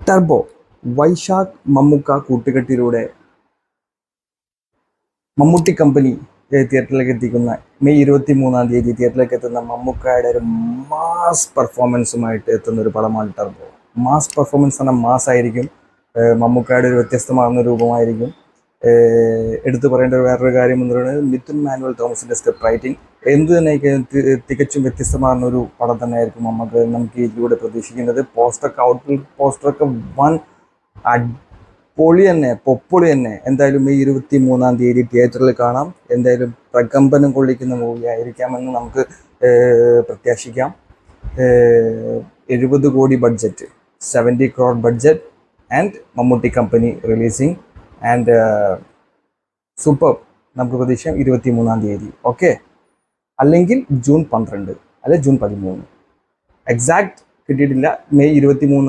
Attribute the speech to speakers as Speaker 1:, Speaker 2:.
Speaker 1: Turbo Vaishakh Mammukka കൂട്ടുകെട്ടിലൂടെ Mammootty company തിയേറ്ററിലേക്ക് എത്തിക്കുന്ന May 23 തിയേറ്ററിലേക്ക് എത്തുന്ന മമ്മൂക്കയുടെ ഒരു മാസ് പെർഫോമൻസുമായിട്ട് എത്തുന്ന ഒരു പടമാണ് ടർബോ. മാസ് പെർഫോമൻസ് എന്ന മാസ് ആയിരിക്കും. മമ്മൂക്കയുടെ ഒരു വ്യത്യസ്തമാകുന്ന രൂപമായിരിക്കും. എടുത്തു പറയേണ്ട വേറൊരു കാര്യം എന്ന് പറയുന്നത് മിഥുൻ മാനുവൽ തോമസിന്റെ സ്ക്രിപ്റ്റ് റൈറ്റിംഗ് എന്ത് തന്നെ തികച്ചും വ്യത്യസ്തമാകുന്ന ഒരു പടം തന്നെയായിരിക്കും നമുക്ക് ഇതിലൂടെ പ്രതീക്ഷിക്കുന്നത്. പോസ്റ്ററൊക്കെ വൻ പൊളി തന്നെ, പൊപ്പൊളി തന്നെ. എന്തായാലും മെയ് 23 തിയേറ്ററിൽ കാണാം. എന്തായാലും പ്രകമ്പനം കൊള്ളിക്കുന്ന മൂവി ആയിരിക്കാമെന്ന് നമുക്ക് പ്രത്യാശിക്കാം. 70 കോടി budget, 70 crore budget and Mammootty company releasing and super. നമുക്ക് പ്രതീക്ഷിക്കാം 23 ഓക്കെ, അല്ലെങ്കിൽ ജൂൺ 12 അല്ലെ ജൂൺ 13. എക്സാക്ട് കിട്ടിയിട്ടില്ല. മെയ് 23